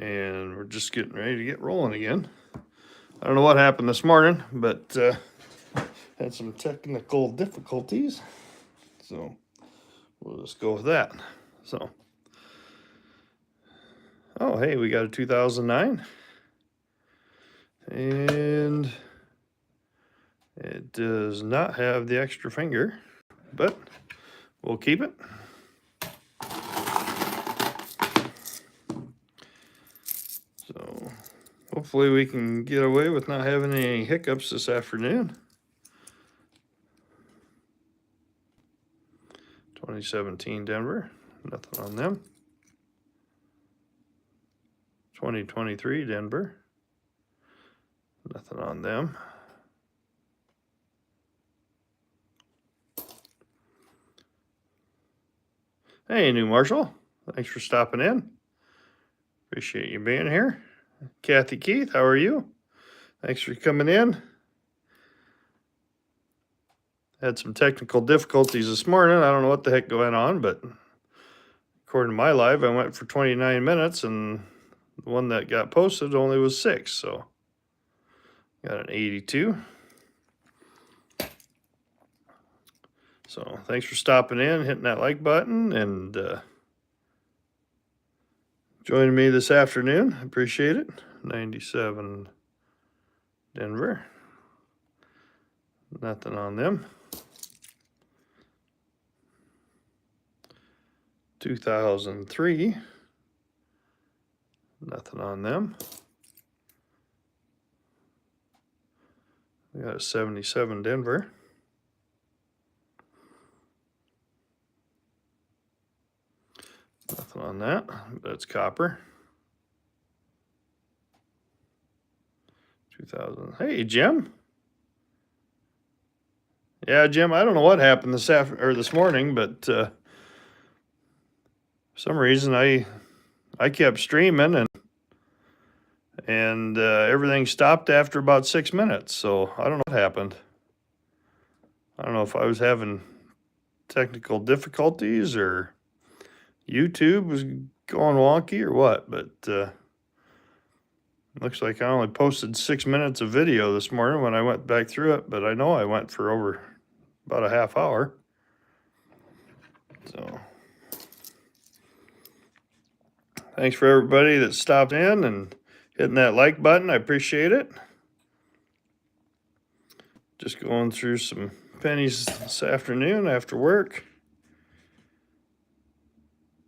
And we're just getting ready to get rolling again. I don't know what happened this morning, but had some technical difficulties. So we'll just go with that. So, oh, hey, we got a 2009. And it does not have the extra finger, but we'll keep it. So hopefully we can get away with not having any hiccups this afternoon. 2017 Denver, nothing on them. 2023 Denver, nothing on them. Hey, New Marshall, thanks for stopping in. Appreciate you being here. Kathy Keith, how are you? Thanks for coming in. Had some technical difficulties this morning. I don't know what the heck going on, but according to my live, I went for 29 minutes, and the one that got posted only was 6, so got an 82. So thanks for stopping in, hitting that like button, and joining me this afternoon. Appreciate it. 97 Denver. Nothing on them. 2003. Nothing on them. We got a 77 Denver. Nothing on that, but it's copper. 2000. Hey, Jim. Yeah, Jim, I don't know what happened this morning, but for some reason I kept streaming and everything stopped after about 6 minutes. So I don't know what happened. I don't know if I was having technical difficulties or YouTube was going wonky or what, but looks like I only posted 6 minutes of video this morning when I went back through it, but I know I went for over about a half hour. So thanks for everybody that stopped in and hitting that like button. I appreciate it. Just going through some pennies this afternoon after work.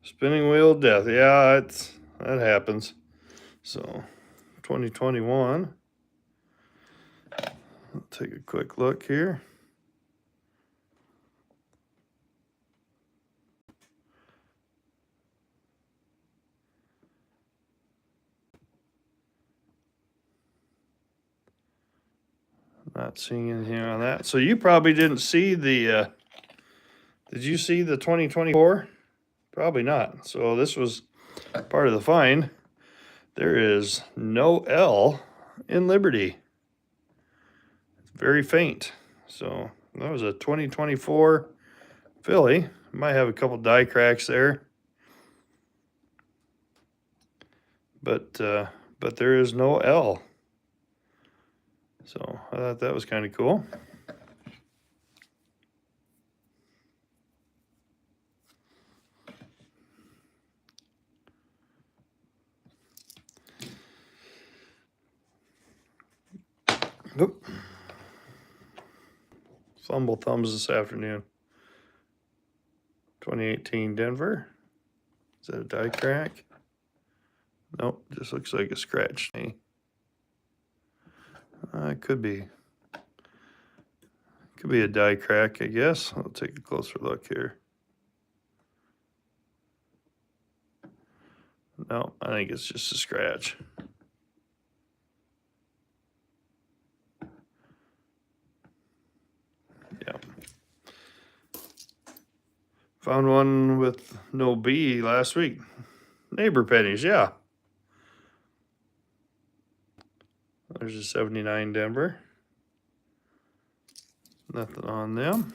Spinning wheel death. Yeah, that happens. So 2021. I'll take a quick look here. Not seeing anything on that. So you probably didn't see the, did you see the 2024? Probably not. So this was part of the find. There is no L in Liberty. It's very faint. So that was a 2024 Philly. Might have a couple die cracks there. But there is no L. So I thought that was kind of cool. Oop. Fumble thumbs this afternoon. 2018 Denver. Is that a die crack? Nope, just looks like a scratch. It could be. Could be a die crack, I guess. I'll take a closer look here. No, I think it's just a scratch. Yeah. Found one with no B last week. Neighbor pennies, yeah. There's a 79 Denver. Nothing on them.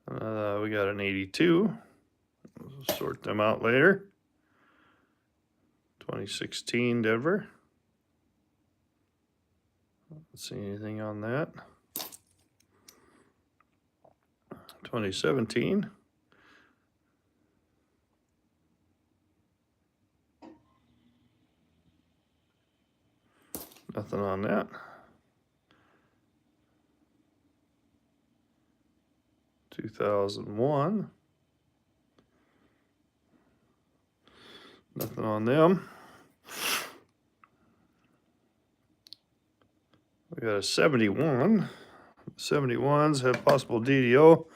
We got an 82. We'll sort them out later. 2016 Denver. Let's see anything on that. 2017. Nothing on that. 2001. Nothing on them. We got a 71. 71s have possible DDO.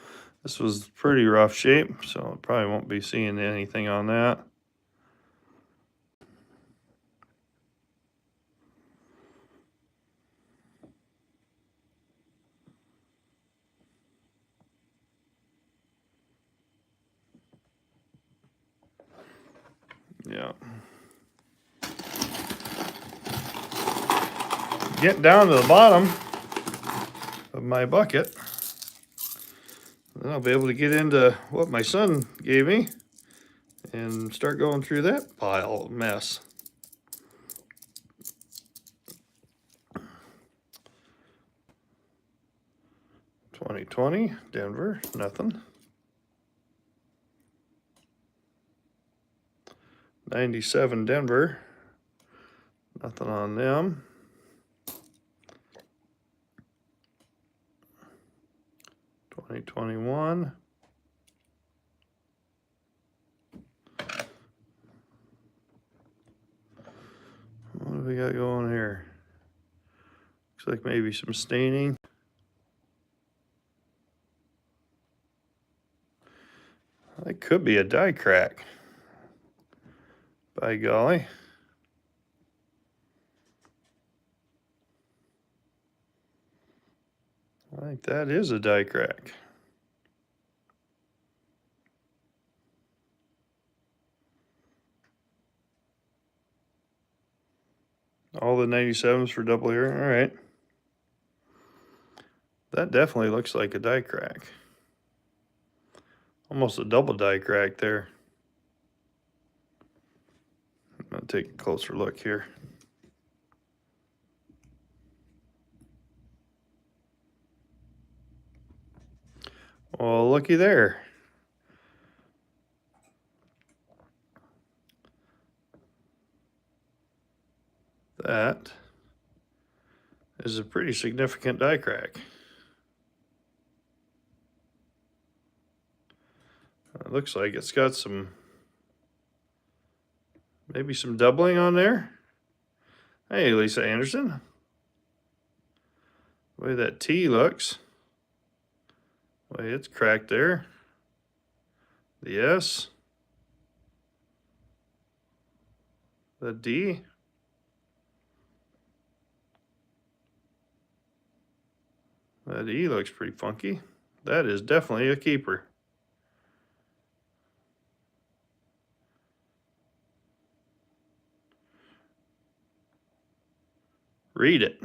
This was pretty rough shape, so I probably won't be seeing anything on that. Yeah. Get down to the bottom of my bucket. Then I'll be able to get into what my son gave me and start going through that pile of mess. $2020 Denver, nothing. 97 Denver, nothing on them. 2021. What do we got going here? Looks like maybe some staining. That could be a die crack. By golly. I think that is a die crack. All the 97s for double here. All right. That definitely looks like a die crack. Almost a double die crack there. I'm going to take a closer look here. Well, looky there. That is a pretty significant die crack. It looks like it's got some, maybe some doubling on there. Hey, Lisa Anderson. The way that T looks. The way it's cracked there. The S. The D. That E looks pretty funky. That is definitely a keeper. Read it.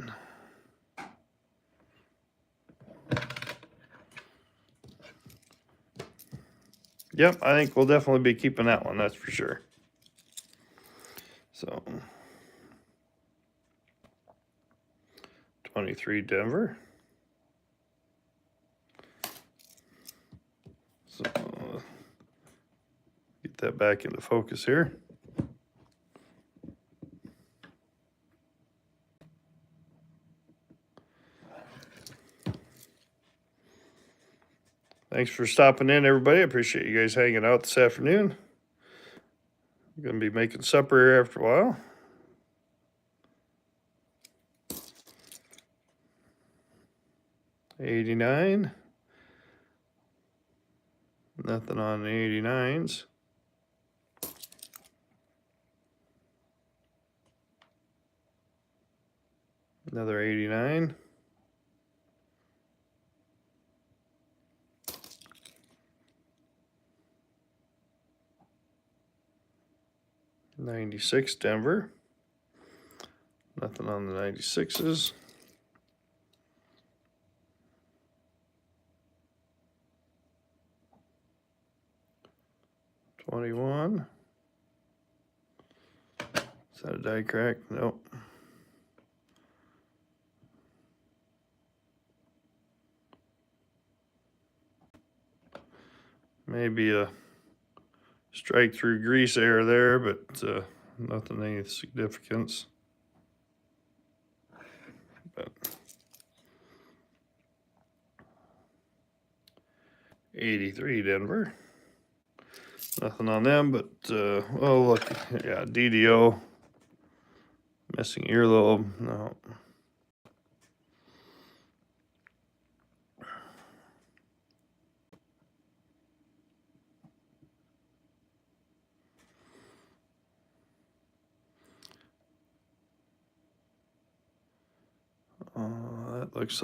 Yep, I think we'll definitely be keeping that one, that's for sure. So, 23 Denver. So, get that back into focus here. Thanks for stopping in, everybody. I appreciate you guys hanging out this afternoon. I'm going to be making supper here after a while. '89. Nothing on the '89s. Another '89. '96 Denver. Nothing on the '96s. 21. Is that a die crack? Nope. Maybe a strike through grease air there, but nothing any significance. But 83 Denver. Nothing on them, but oh look, yeah, DDO. Missing earlobe. No. That looks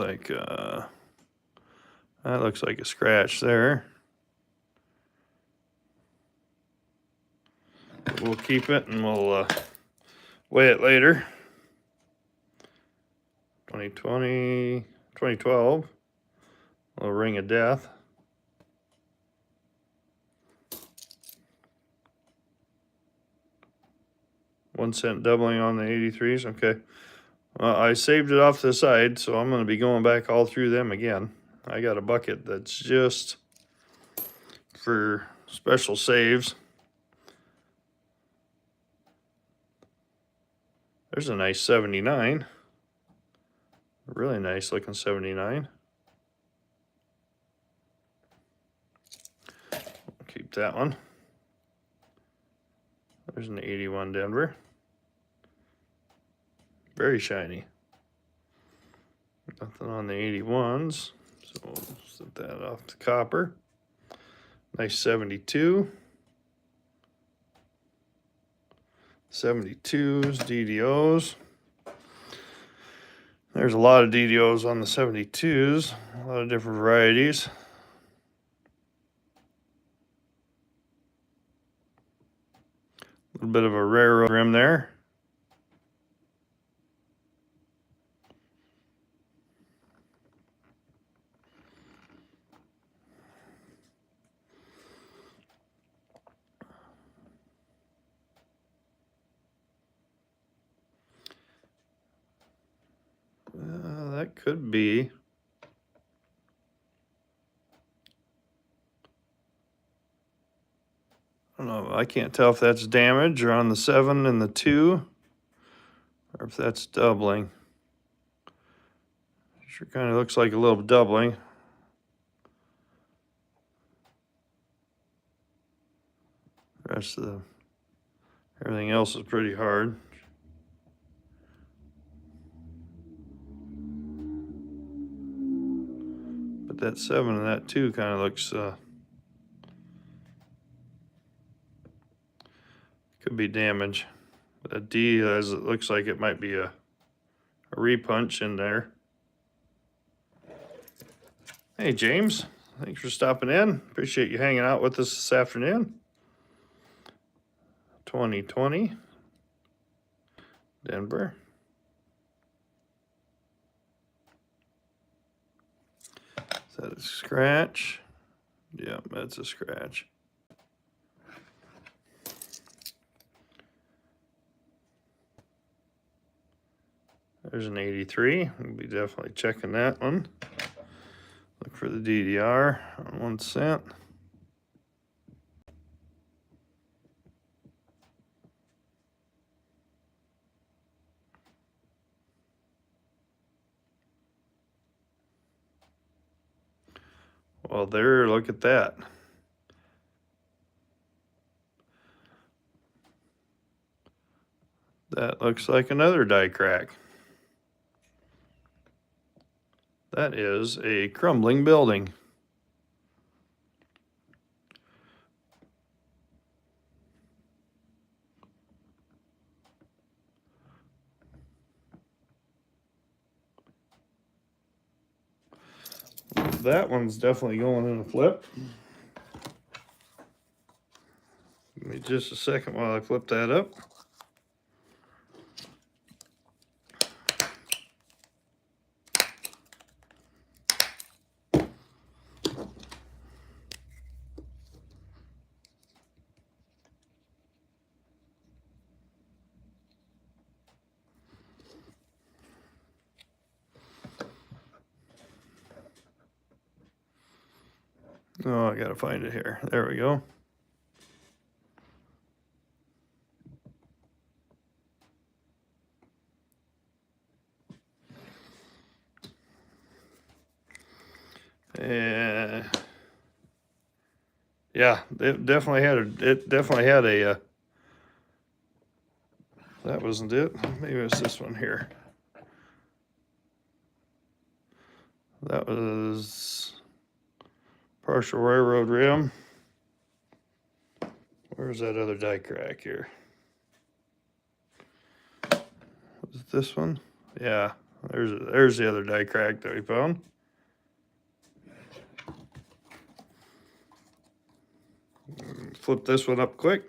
like a scratch there. We'll keep it and we'll weigh it later. 2020, 2012, a little ring of death. $0.01 doubling on the 83s. Okay. I saved it off to the side, so I'm going to be going back all through them again. I got a bucket that's just for special saves. There's a nice 79. Really nice looking 79. I'll keep that one. There's an 81 Denver. Very shiny. Nothing on the 81s, so we'll set that off to copper. Nice 72. 72s, DDOs. There's a lot of DDOs on the 72s, a lot of different varieties. A little bit of a rare rim there. That could be. I don't know. I can't tell if that's damage or on the 7 and the 2, or if that's doubling. Sure kind of looks like a little doubling. The rest of everything else is pretty hard. But that 7 and that 2 kind of looks could be damage. A D, as it looks like it might be a repunch in there. Hey James, thanks for stopping in. Appreciate you hanging out with us this afternoon. 2020 Denver. Is that a scratch? Yeah, that's a scratch. There's an 83. We'll be definitely checking that one. Look for the DDR on 1 cent. Well, there, look at that. That looks like another die crack. That is a crumbling building. That one's definitely going in a flip. Give me just a second while I flip that up. Oh, I gotta find it here. There we go. And yeah, it definitely had a that wasn't it. Maybe it was this one here. That was partial railroad rim. Where's that other die crack here? Was it this one? Yeah, there's the other die crack that we found. Flip this one up quick,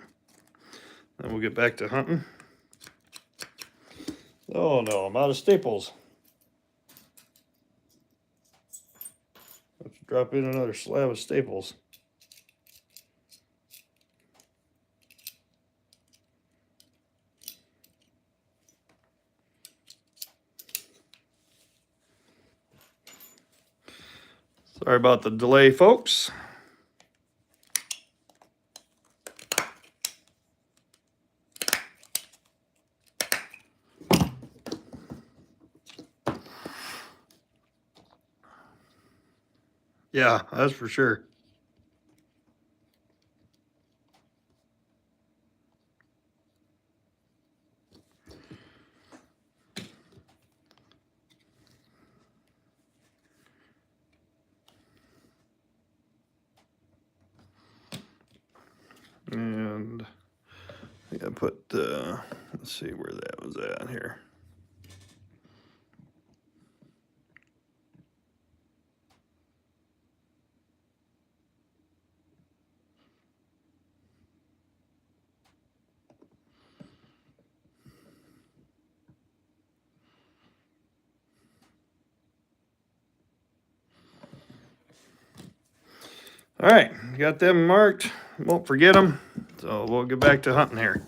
then we'll get back to hunting. Oh no, I'm out of staples. Let's drop in another slab of staples. Sorry about the delay, folks. Yeah, that's for sure. And I gotta put, let's see where that was at here. All right, got them marked. Won't forget them. So we'll get back to hunting here.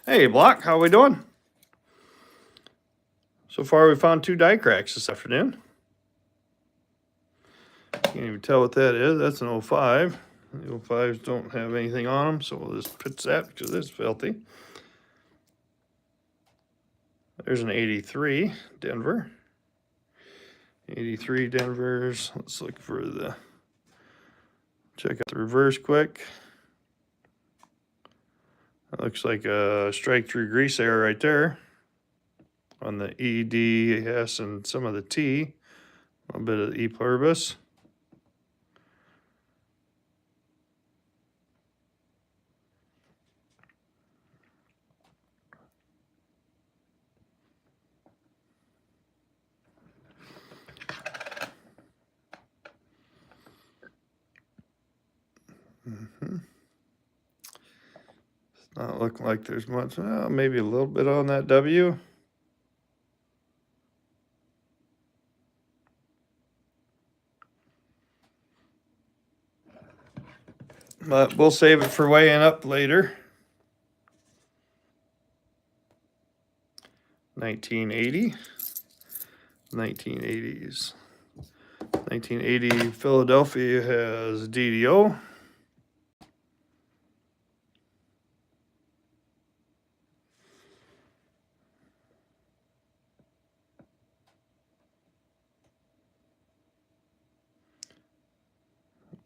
Hey, Block, how we doing? So far, we found 2 die cracks this afternoon. Can't even tell what that is. That's an 05. The 05s don't have anything on them, so we'll just pitch that because it's filthy. There's an 83 Denver. 83 Denvers. Let's look for the, check out the reverse quick. That looks like a strike through grease error right there on the E, D, S, and some of the T. A little bit of E pluribus. It's not looking like there's much. Maybe a little bit on that W. But we'll save it for weighing up later. 1980. 1980s. 1980 Philadelphia has DDO.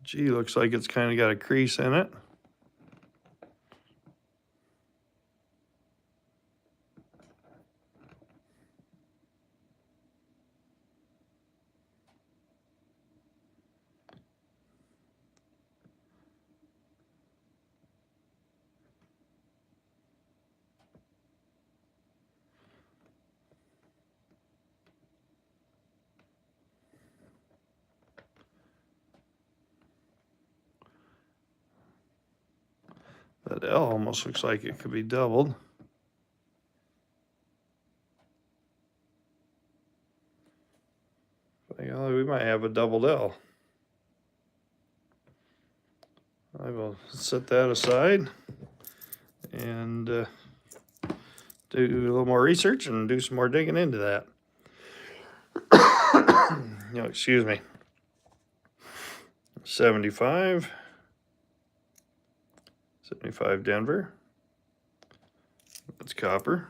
G looks like it's kind of got a crease in it. That L almost looks like it could be doubled. We might have a doubled L. I will set that aside and do a little more research and do some more digging into that. Excuse me. 75. 75 Denver. That's copper.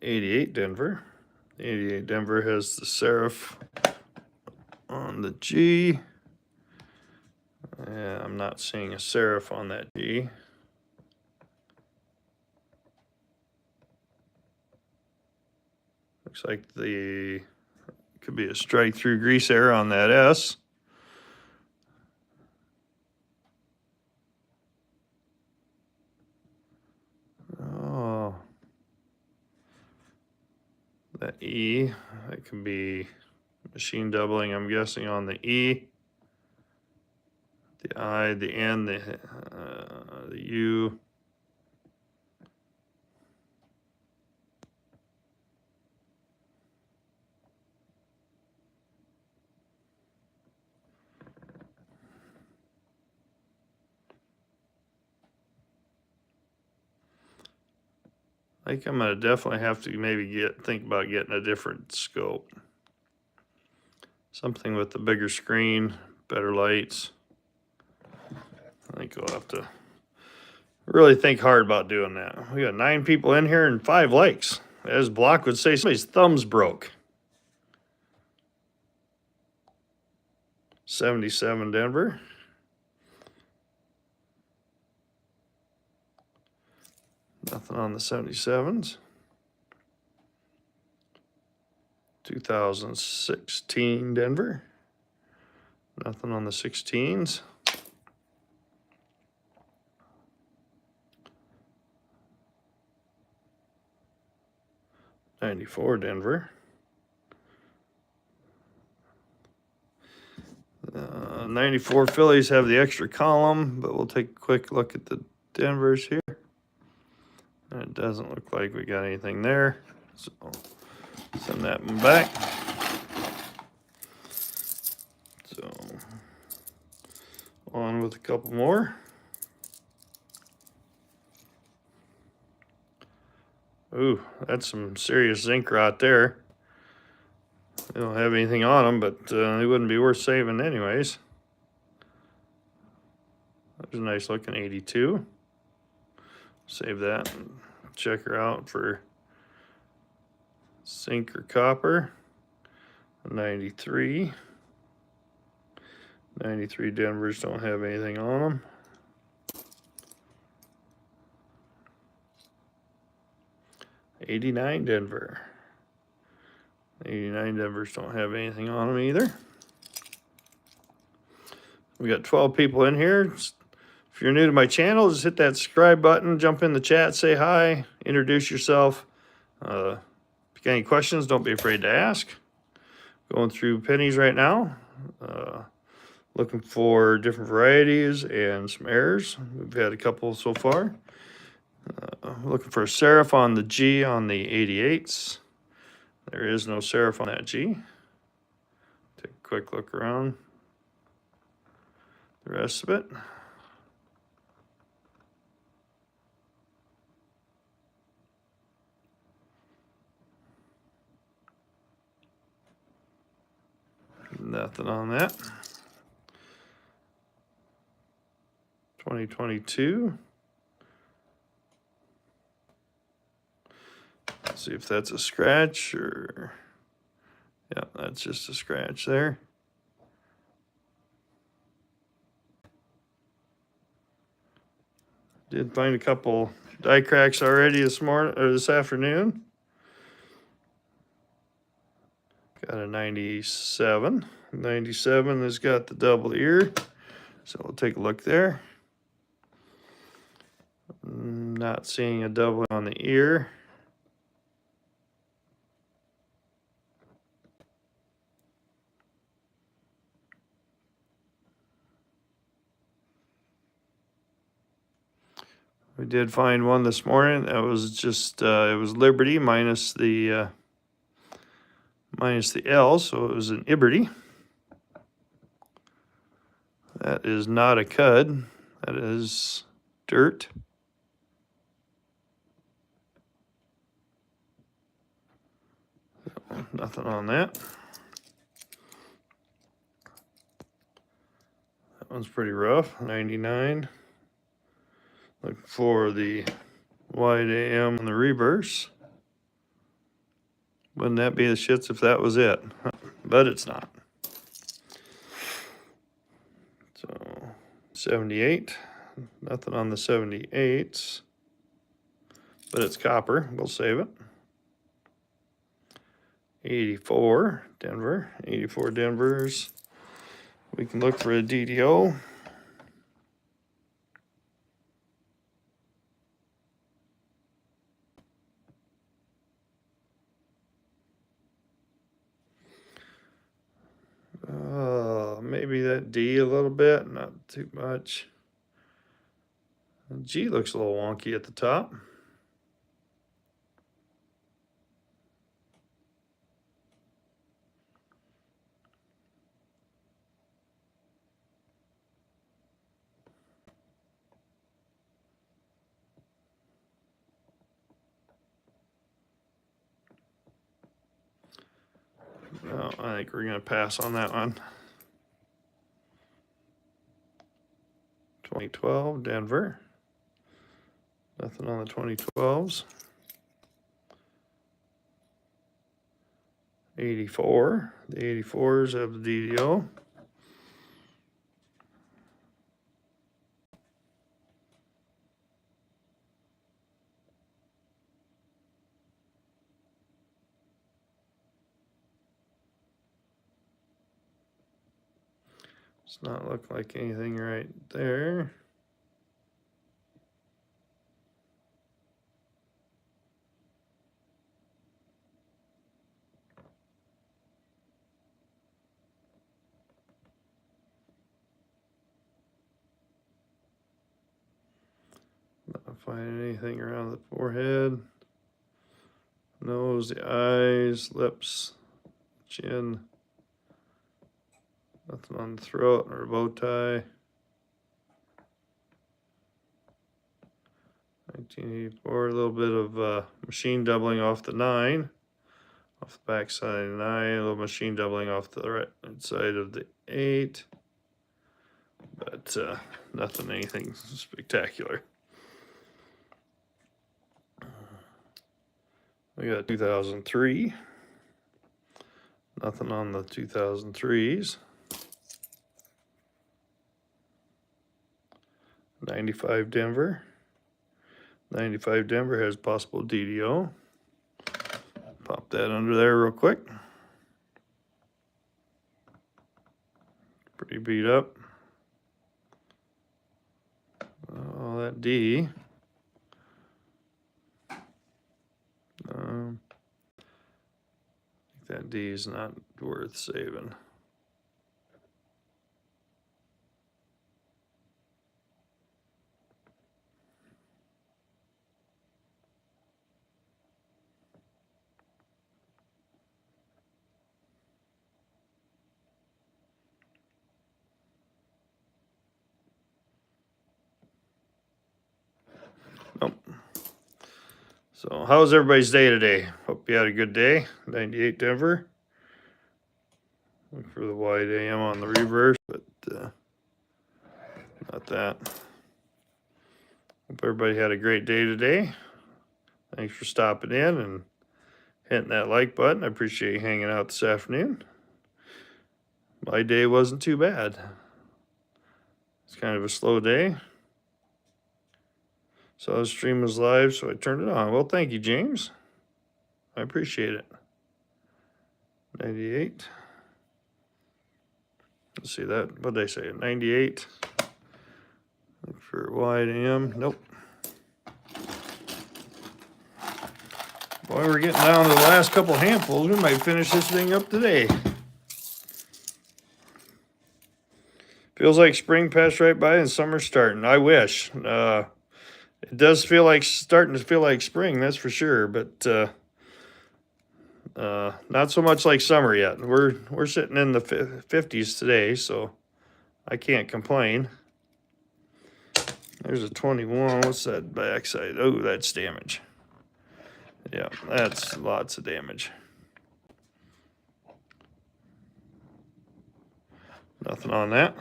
88 Denver. 88 Denver has the serif on the G. Yeah, I'm not seeing a serif on that G. Looks like the could be a strike through grease error on that S. Oh, that E, that could be machine doubling, I'm guessing, on the E, the I, the N, the U. I think I'm gonna definitely have to maybe think about getting a different scope. Something with the bigger screen, better lights. I think we'll have to really think hard about doing that. We got 9 people in here and 5 likes. As Block would say, somebody's thumbs broke. 77 Denver. Nothing on the 77s. 2016 Denver. Nothing on the 16s. '94 Denver. 94 Phillies have the extra column, but we'll take a quick look at the Denvers here. It doesn't look like we got anything there, so send that one back. So on with a couple more. Ooh, that's some serious zinc rot there. They don't have anything on them, but they wouldn't be worth saving anyways. That was a nice looking 82. Save that and check her out for zinc or copper. 93. 93 Denvers don't have anything on them. '89 Denver. 89 Denvers don't have anything on them either. We got 12 people in here. If you're new to my channel, just hit that subscribe button, jump in the chat, say hi, introduce yourself. If you got any questions, don't be afraid to ask. Going through pennies right now. Looking for different varieties and some errors. We've had a couple so far. Looking for a serif on the G on the 88s. There is no serif on that G. Take a quick look around the rest of it. Nothing on that. 2022. Let's see if that's a scratch or, yeah, that's just a scratch there. Did find a couple die cracks already this morning or this afternoon. Got a 97. 97 has got the double ear, so we'll take a look there. Not seeing a double on the ear. We did find one this morning. That was just it was Liberty minus the L, so it was an Iberty. That is not a cud. That is dirt. Nothing on that. That one's pretty rough. 99. Look for the wide AM on the reverse. Wouldn't that be the shits if that was it? But it's not. So 78. Nothing on the 78s. But it's copper. We'll save it. 84 Denver. 84 Denvers. We can look for a DDO. Maybe that D a little bit, not too much. G looks a little wonky at the top. No, I think we're going to pass on that one. 2012 Denver. Nothing on the 2012s. 84. The 84s have the DDO. Does not look like anything right there. Not finding anything around the forehead, nose, the eyes, lips, chin. Nothing on the throat or bow tie. 1984, a little bit of machine doubling off the 9, off the back side of the 9, a little machine doubling off the right side of the 8, but nothing, anything spectacular. We got 2003, nothing on the 2003s. 95 Denver. 95 Denver has possible DDO. Pop that under there real quick. Pretty beat up. Oh, that D. I think that D is not worth saving. Nope. So how was everybody's day today? Hope you had a good day. 98 Denver. Look for the wide AM on the reverse, but not that. Hope everybody had a great day today. Thanks for stopping in and hitting that like button. I appreciate you hanging out this afternoon. My day wasn't too bad. It's kind of a slow day. So the stream was live, so I turned it on. Well, thank you, James. I appreciate it. 98. Let's see that. What did I say? 98. Look for wide AM. Nope. Boy, we're getting down to the last couple handfuls. We might finish this thing up today. Feels like spring passed right by and summer's starting. I wish. It does feel like starting to feel like spring, that's for sure, but not so much like summer yet. We're sitting in the 50s today, so I can't complain. There's a 21. What's that backside? Oh, that's damage. Yeah, that's lots of damage. Nothing on that.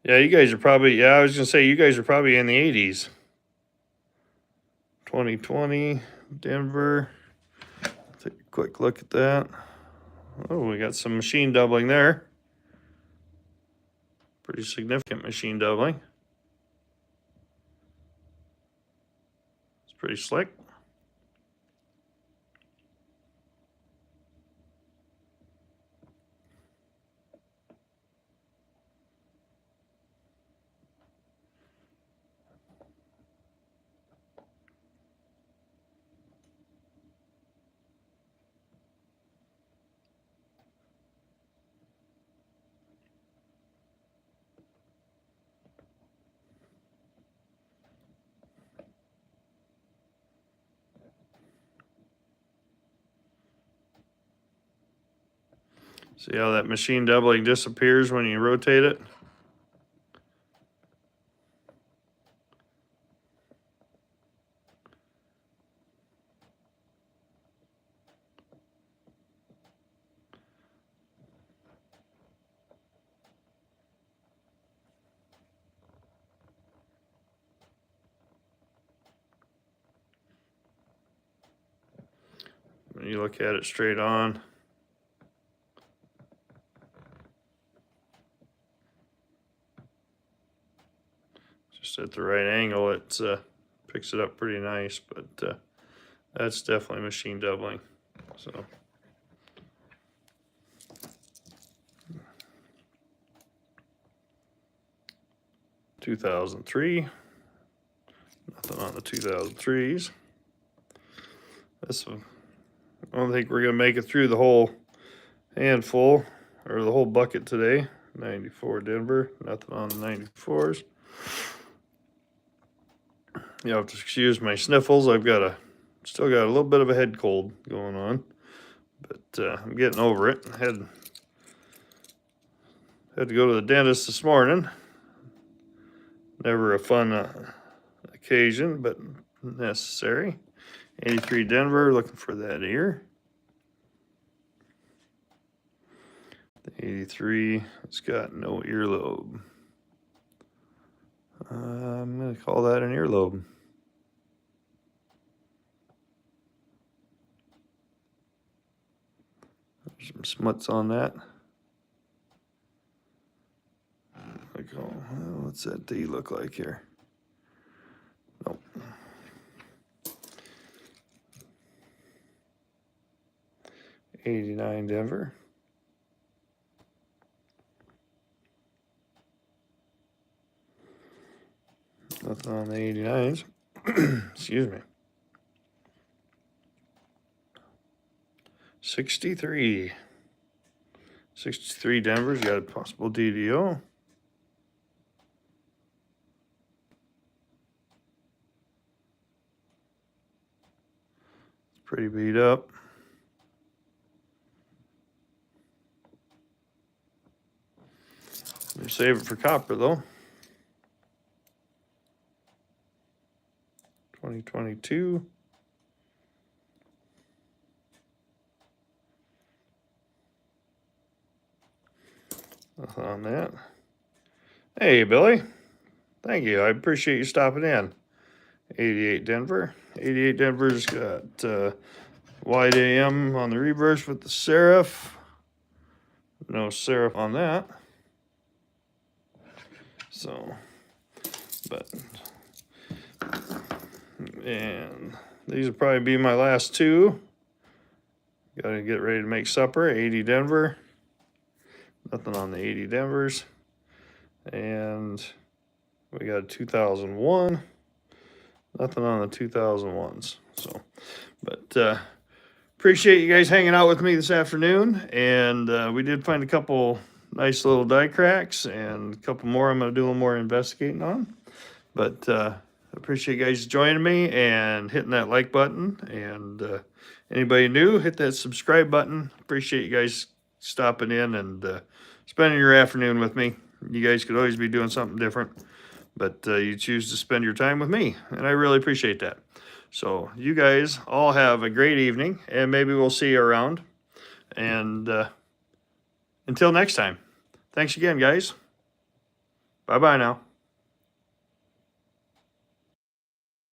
Yeah, you guys are probably, yeah, I was going to say, you guys are probably in the 80s. 2020, Denver. Take a quick look at that. Oh, we got some machine doubling there. Pretty significant machine doubling. It's pretty slick. See how that machine doubling disappears when you rotate it? When you look at it straight on. Just at the right angle, it picks it up pretty nice, but that's definitely machine doubling. So 2003. Nothing on the 2003s. This one, I don't think we're gonna make it through the whole handful or the whole bucket today. 94 Denver. Nothing on the 94s. You have to excuse my sniffles. I've got still got a little bit of a head cold going on, but I'm getting over it. I had to go to the dentist this morning. Never a fun occasion, but necessary. 83 Denver, looking for that ear. The 83, it's got no earlobe. I'm going to call that an earlobe. There's some smuts on that. What's that D look like here? Nope. '89 Denver. Nothing on the 89s. Excuse me. 63. 63 Denver's got a possible DDO. It's pretty beat up. We'll save it for copper though. 2022. Nothing on that. Hey, Billy. Thank you. I appreciate you stopping in. 88 Denver. 88 Denver's got wide AM on the reverse with the serif. No serif on that. So, but, and these will probably be my last two. Gotta get ready to make supper. 80 Denver. Nothing on the 80 Denvers. And we got a 2001. Nothing on the 2001s. So, but appreciate you guys hanging out with me this afternoon. And we did find a couple nice little die cracks and a couple more I'm going to do a little more investigating on. But appreciate you guys joining me and hitting that like button. And anybody new, hit that subscribe button. Appreciate you guys stopping in and spending your afternoon with me. You guys could always be doing something different. but you choose to spend your time with me, and I really appreciate that. So you guys all have a great evening, and maybe we'll see you around. And until next time, thanks again, guys. Bye-bye now.